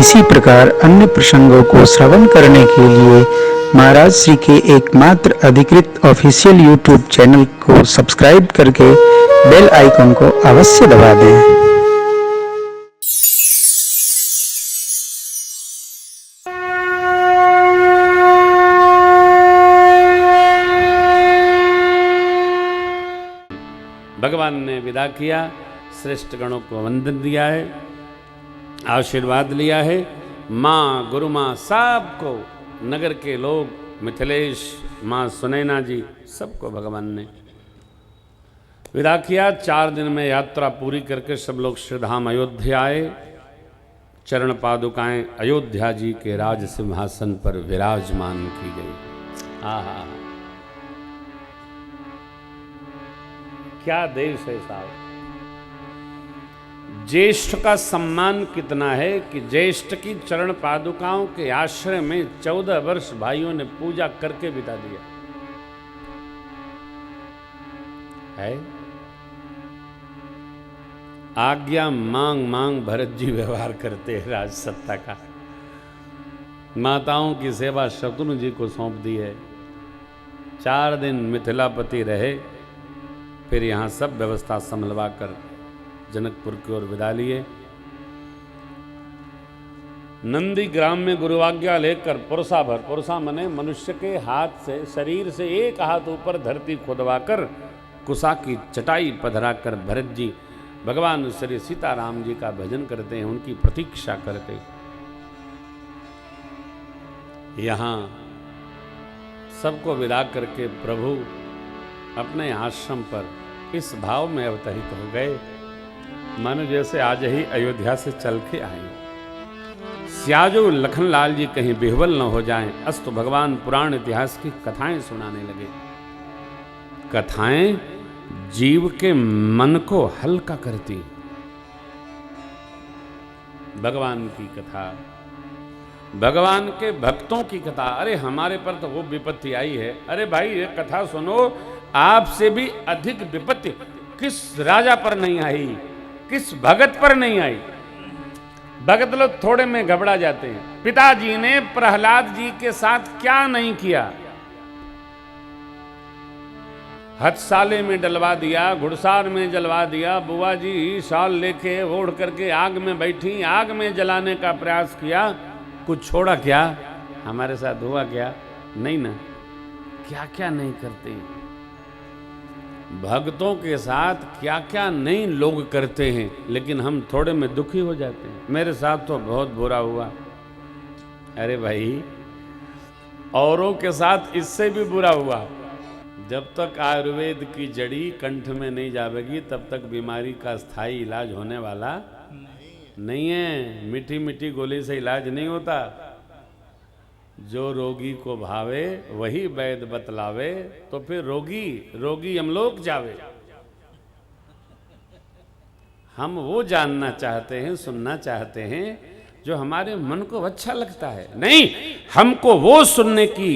इसी प्रकार अन्य प्रसंगों को श्रवण करने के लिए महाराज श्री के एकमात्र अधिकृत ऑफिशियल यूट्यूब चैनल को सब्सक्राइब करके बेल आइकन को अवश्य दबा दें। भगवान ने विदा किया, श्रेष्ठ गणों को वंदन दिया है, आशीर्वाद लिया है। माँ गुरु माँ सबको, नगर के लोग, मिथिलेश, माँ सुनैना जी, सबको भगवान ने विदा किया। 4 दिन में यात्रा पूरी करके सब लोग श्रीधाम अयोध्या आए। चरण पादुकाएं अयोध्या जी के राज सिंहासन पर विराजमान की गई। आहा, क्या देश है साहब। ज्येष्ठ का सम्मान कितना है कि ज्येष्ठ की चरण पादुकाओं के आश्रय में 14 वर्ष भाइयों ने पूजा करके बिता दिया है। आज्ञा मांग मांग भरत जी व्यवहार करते हैं राज सत्ता का। माताओं की सेवा शत्रुघ्न जी को सौंप दी है। 4 दिन मिथिलापति रहे, फिर यहाँ सब व्यवस्था संभलवा कर जनकपुर की ओर विदा लिए। नंदी ग्राम में गुरुआज्ञा लेकर पुरसा भर, पुरसा मने मनुष्य के हाथ से, शरीर से एक हाथ ऊपर धरती खुदवाकर कुसा की चटाई पधराकर भरत जी भगवान श्री सीताराम जी का भजन करते हैं, उनकी प्रतीक्षा करते। यहाँ सबको विदा करके प्रभु अपने आश्रम पर इस भाव में अवतरित हो गए, मानो जैसे आज ही अयोध्या से चल के आए। स्याजो लखनलाल जी कहीं बिहवल न हो जाएं, अस्तु भगवान पुराण इतिहास की कथाएं सुनाने लगे। कथाएं जीव के मन को हल्का करती। भगवान की कथा, भगवान के भक्तों की कथा। अरे हमारे पर तो वो विपत्ति आई है। अरे भाई ये कथा सुनो, आपसे भी अधिक विपत्ति किस राजा पर नहीं आई, किस भगत पर नहीं आई। भगत लोग थोड़े में घबरा जाते हैं। पिताजी ने प्रहलाद जी के साथ क्या नहीं किया। हथसाले में डलवा दिया, घुड़सार में जलवा दिया। बुआ जी शाल लेके ओढ़ करके आग में बैठी, आग में जलाने का प्रयास किया। कुछ छोड़ा क्या? हमारे साथ हुआ क्या? नहीं ना। क्या क्या नहीं करते भक्तों के साथ, क्या क्या नहीं लोग करते हैं, लेकिन हम थोड़े में दुखी हो जाते हैं। मेरे साथ तो बहुत बुरा हुआ। अरे भाई, औरों के साथ इससे भी बुरा हुआ। जब तक आयुर्वेद की जड़ी कंठ में नहीं जावेगी, तब तक बीमारी का स्थायी इलाज होने वाला नहीं है। मीठी मीठी गोली से इलाज नहीं होता। जो रोगी को भावे वही वैद्य बतलावे, तो फिर रोगी यमलोक जावे। हम वो जानना चाहते हैं, सुनना चाहते हैं जो हमारे मन को अच्छा लगता है। नहीं, हमको वो सुनने की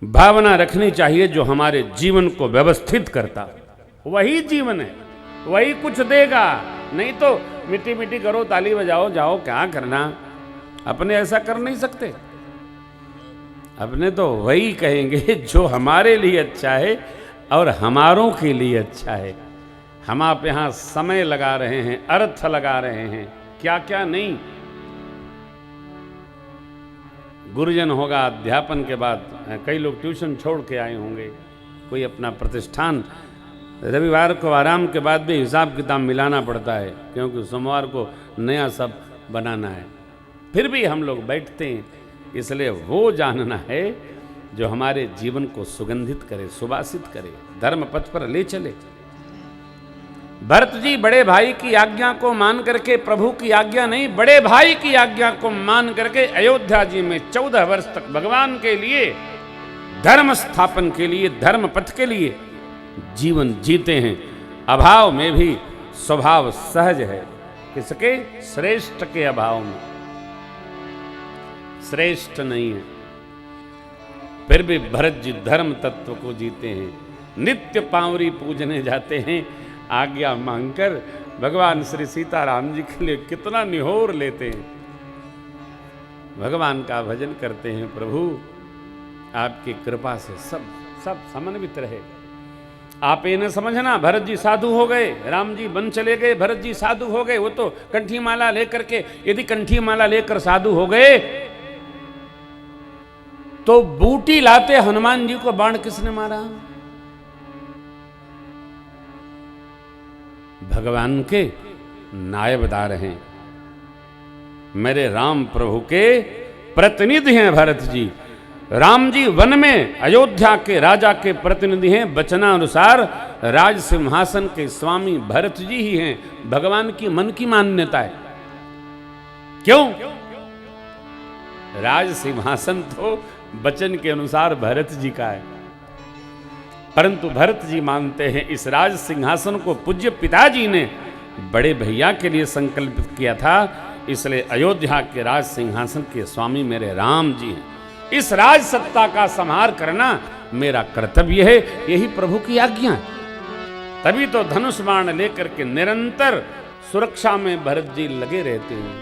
भावना रखनी चाहिए जो हमारे जीवन को व्यवस्थित करता। वही जीवन है, वही कुछ देगा। नहीं तो मिट्टी मिट्टी करो, ताली बजाओ, जाओ, क्या करना। अपने ऐसा कर नहीं सकते। अपने तो वही कहेंगे जो हमारे लिए अच्छा है और हमारों के लिए अच्छा है। हम आप यहाँ समय लगा रहे हैं, अर्थ लगा रहे हैं, क्या क्या नहीं। गुरुजन होगा अध्यापन के बाद, कई लोग ट्यूशन छोड़ के आए होंगे, कोई अपना प्रतिष्ठान। रविवार को आराम के बाद भी हिसाब किताब मिलाना पड़ता है, क्योंकि सोमवार को नया सब बनाना है। फिर भी हम लोग बैठते हैं, इसलिए वो जानना है जो हमारे जीवन को सुगंधित करे, सुवासित करे, धर्म पथ पर ले चले। भरत जी बड़े भाई की आज्ञा को मान करके, प्रभु की आज्ञा नहीं, बड़े भाई की आज्ञा को मान करके अयोध्या जी में 14 वर्ष तक भगवान के लिए, धर्म स्थापन के लिए, धर्म पथ के लिए जीवन जीते हैं। अभाव में भी स्वभाव सहज है। किसके? श्रेष्ठ के अभाव में। श्रेष्ठ नहीं है, फिर भी भरत जी धर्म तत्व को जीते हैं। नित्य पांवरी पूजने जाते हैं, आज्ञा मांगकर भगवान श्री सीताराम जी के लिए कितना निहोर लेते हैं। भगवान का भजन करते हैं। प्रभु आपकी कृपा से सब समन्वित रहे। आप ये न समझना भरत जी साधु हो गए, राम जी वन चले गए, भरत जी साधु हो गए। वो तो कंठी माला लेकर के, यदि कंठी माला लेकर साधु हो गए तो बूटी लाते हनुमान जी को बाण किसने मारा? भगवान के नायबदार हैं, मेरे राम प्रभु के प्रतिनिधि हैं भरत जी। राम जी वन में अयोध्या के राजा के प्रतिनिधि हैं, वचनानुसार राज सिंहासन के स्वामी भरत जी ही हैं। भगवान की मन की मान्यता है। क्यों? राज सिंहासन तो वचन के अनुसार भरत जी का है, परंतु भरत जी मानते हैं इस राज सिंहासन को पूज्य पिताजी ने बड़े भैया के लिए संकल्पित किया था, इसलिए अयोध्या के राज सिंहासन के स्वामी मेरे राम जी हैं। इस राज सत्ता का संहार करना मेरा कर्तव्य है, यही प्रभु की आज्ञा है। तभी तो धनुष बाण लेकर के निरंतर सुरक्षा में भरत जी लगे रहते हैं।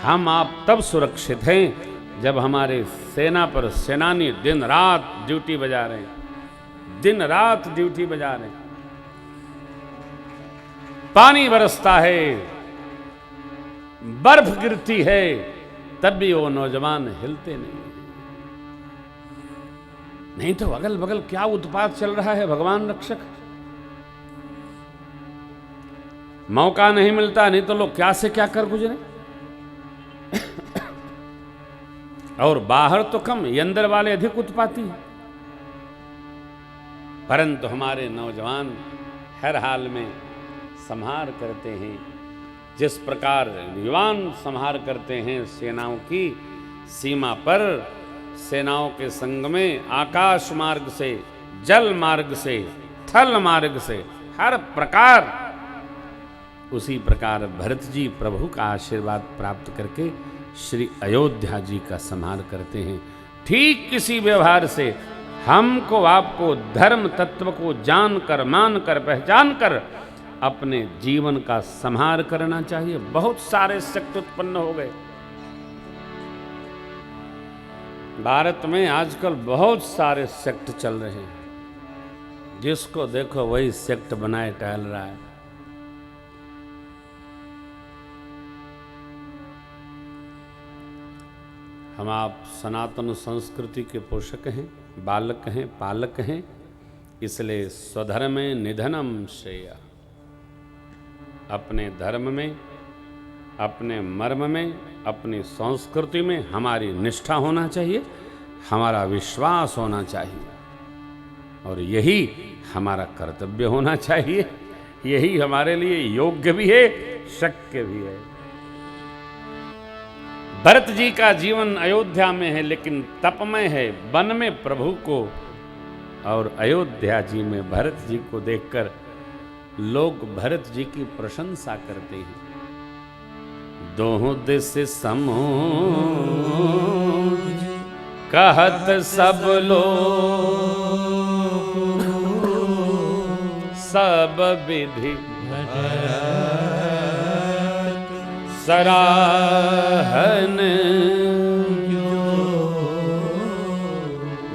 हम आप तब सुरक्षित हैं जब हमारे सेना पर सेनानी दिन रात ड्यूटी बजा रहे हैं, दिन रात ड्यूटी बजा रहे हैं। पानी बरसता है, बर्फ गिरती है, तब भी वो नौजवान हिलते नहीं तो अगल बगल क्या उत्पात चल रहा है। भगवान रक्षक, मौका नहीं मिलता, नहीं तो लोग क्या से क्या कर गुजरे। और बाहर तो कम, ये अंदर वाले अधिक उत्पाती हैं। परंतु हमारे नौजवान हर हाल में संहार करते हैं, जिस प्रकार युवान संहार करते हैं सेनाओं की सीमा पर, सेनाओं के संग में आकाश मार्ग से, जल मार्ग से, थल मार्ग से, हर प्रकार उसी प्रकार भरत जी प्रभु का आशीर्वाद प्राप्त करके श्री अयोध्या जी का संहार करते हैं। ठीक किसी व्यवहार से हमको आपको धर्म तत्व को जानकर, मानकर, पहचान कर अपने जीवन का संहार करना चाहिए। बहुत सारे सेक्ट उत्पन्न हो गए भारत में, आजकल बहुत सारे सेक्ट चल रहे हैं, जिसको देखो वही सेक्ट बनाए टहल रहा है। हम आप सनातन संस्कृति के पोषक हैं, बालक हैं, पालक हैं, इसलिए स्वधर्मे निधनम श्रेय। अपने धर्म में, अपने मर्म में, अपनी संस्कृति में हमारी निष्ठा होना चाहिए, हमारा विश्वास होना चाहिए, और यही हमारा कर्तव्य होना चाहिए। यही हमारे लिए योग्य भी है, शक्य भी है। भरत जी का जीवन अयोध्या में है, लेकिन तपमय है, वन में प्रभु को और अयोध्या जी में भरत जी को देखकर लोग भरत जी की प्रशंसा करते हैं। दोहों दिस समूह कहत सब लोग, सब विधि सराहन।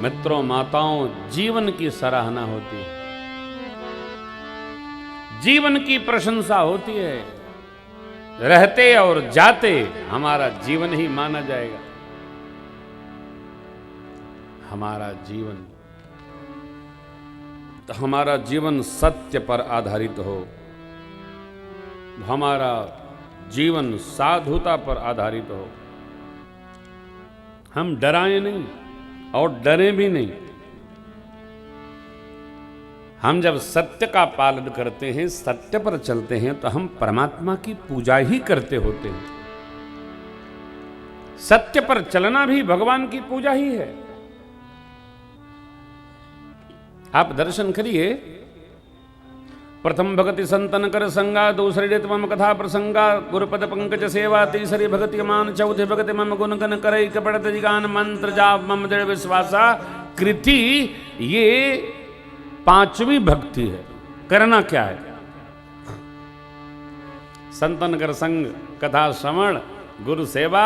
मित्रों, माताओं, जीवन की सराहना होती है, जीवन की प्रशंसा होती है। रहते और जाते हमारा जीवन ही माना जाएगा। हमारा जीवन तो हमारा जीवन सत्य पर आधारित हो, हमारा जीवन साधुता पर आधारित हो। हम डराएं नहीं और डरें भी नहीं। हम जब सत्य का पालन करते हैं, सत्य पर चलते हैं, तो हम परमात्मा की पूजा ही करते होते हैं। सत्य पर चलना भी भगवान की पूजा ही है। आप दर्शन करिए, प्रथम भगति संतन कर संगा, दूसरी रित मम कथा प्रसंगा, गुरुपद पंकज सेवा, तीसरी भगति मान, चौथी भगति मम गुण गण करई, कपड़त जिगान मंत्र जाप मम दृढ़ विश्वासा कृति। ये पांचवी भक्ति है। करना क्या है? संतन कर संग, कथा श्रवण, गुरु सेवा,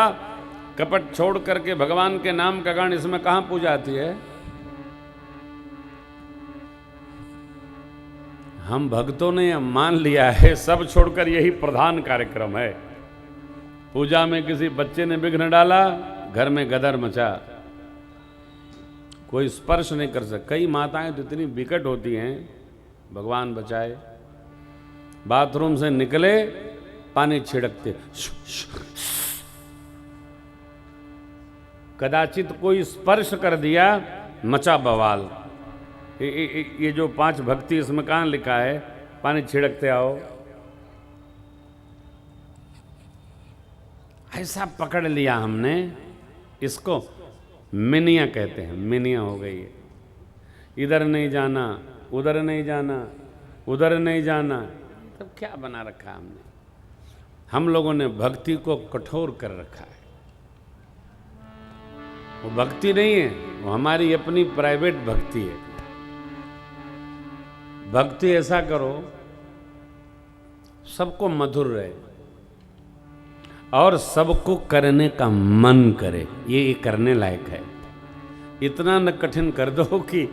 कपट छोड़ करके भगवान के नाम का गान, इसमें कहां पूजा आती है? हम भक्तों ने मान लिया है सब छोड़कर यही प्रधान कार्यक्रम है। पूजा में किसी बच्चे ने विघ्न डाला, घर में गदर मचा, कोई स्पर्श नहीं कर सकता। कई माताएं तो इतनी विकट होती हैं, भगवान बचाए, बाथरूम से निकले पानी छिड़कते, कदाचित कोई स्पर्श कर दिया, मचा बवाल। ये जो 5 भक्ति इसमें कहां लिखा है पानी छिड़कते आओ? ऐसा पकड़ लिया हमने, इसको मिनिया कहते हैं। मिनिया हो गई है, इधर नहीं जाना, उधर नहीं जाना, उधर नहीं जाना, तब क्या बना रखा हमने? हम लोगों ने भक्ति को कठोर कर रखा है। वो भक्ति नहीं है, वो हमारी अपनी प्राइवेट भक्ति है। भक्ति ऐसा करो सबको मधुर रहे और सबको करने का मन करे, ये करने लायक है। इतना न कठिन कर दो कि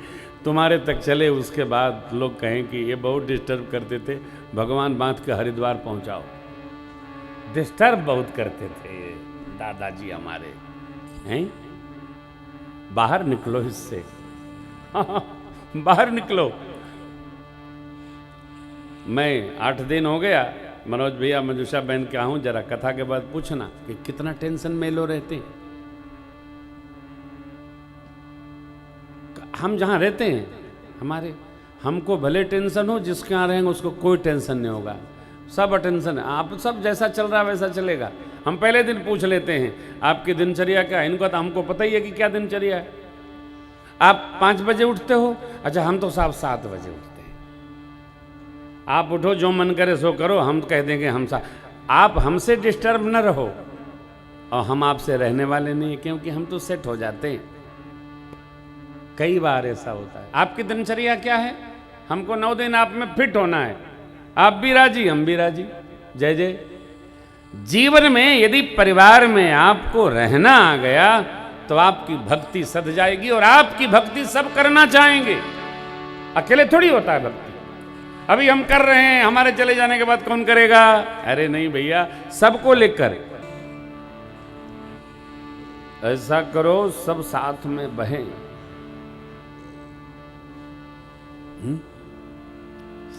तुम्हारे तक चले, उसके बाद लोग कहें कि ये बहुत डिस्टर्ब करते थे, भगवान बांध के हरिद्वार पहुंचाओ। डिस्टर्ब बहुत करते थे दादाजी हमारे, हैं? बाहर निकलो इससे, बाहर निकलो। मैं 8 दिन हो गया, मनोज भैया मंजूषा बहन क्या हूं, जरा कथा के बाद पूछना कि कितना टेंशन में लो रहते हैं। हम जहां रहते हैं हमारे, हमको भले टेंशन हो, जिसके यहाँ रहेंगे उसको कोई टेंशन नहीं होगा, सब अटेंशन है। आप सब जैसा चल रहा है वैसा चलेगा। हम पहले दिन पूछ लेते हैं आपकी दिनचर्या क्या है, इनको तो हमको पता ही है कि क्या दिनचर्या है। आप 5 बजे उठते हो? अच्छा, हम तो साहब 7 बजे उठते हैं। आप उठो, जो मन करे सो करो, हम कह देंगे हम आप हमसे डिस्टर्ब न रहो, और हम आपसे रहने वाले नहीं, क्योंकि हम तो सेट हो जाते हैं। कई बार ऐसा होता है। आपकी दिनचर्या क्या है? हमको 9 दिन आप में फिट होना है, आप भी राजी, हम भी राजी। जय जय। जीवन में यदि परिवार में आपको रहना आ गया तो आपकी भक्ति सध जाएगी, और आपकी भक्ति सब करना चाहेंगे। अकेले थोड़ी होता है भक्ति। अभी हम कर रहे हैं, हमारे चले जाने के बाद कौन करेगा? अरे नहीं भैया, सबको लेकर ऐसा करो, सब साथ में बहें।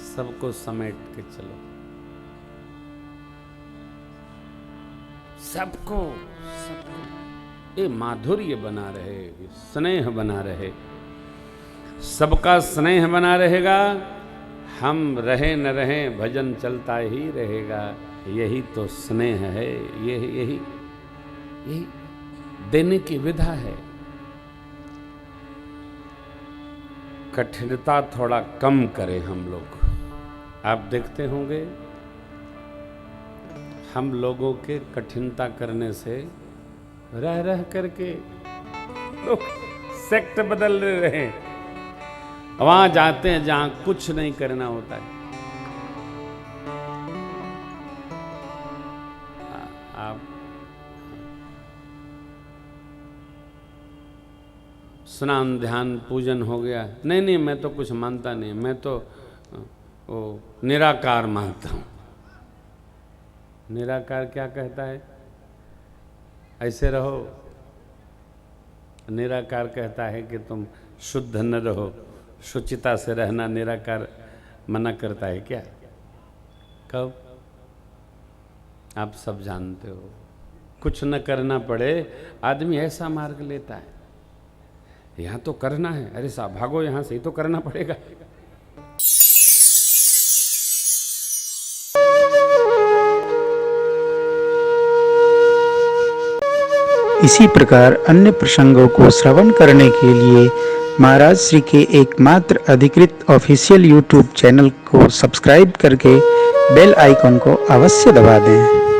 सबको समेट के चलो, सबको ये माधुर्य बना रहे, स्नेह बना रहे, सबका स्नेह बना रहेगा। हम रहे न रहे, भजन चलता ही रहेगा। यही तो स्नेह है, यही देने की विधा है। कठिनता थोड़ा कम करें हम लोग। आप देखते होंगे हम लोगों के कठिनता करने से रह रह करके लोग सेक्ट बदल रहे हैं। वहां जाते हैं जहां कुछ नहीं करना होता है। आप स्नान ध्यान पूजन हो गया, नहीं मैं तो कुछ मानता नहीं, मैं तो वो निराकार मानता हूं। निराकार क्या कहता है? ऐसे रहो। निराकार कहता है कि तुम शुद्ध न रहो, शुचिता से रहना निराकार मना करता है क्या? कब? आप सब जानते हो। कुछ न करना पड़े, आदमी ऐसा मार्ग लेता है। यहां तो करना है, अरे साहब भागो यहां से, ही तो करना पड़ेगा। इसी प्रकार अन्य प्रसंगों को श्रवण करने के लिए महाराज श्री के एकमात्र अधिकृत ऑफिशियल यूट्यूब चैनल को सब्सक्राइब करके बेल आइकन को अवश्य दबा दें।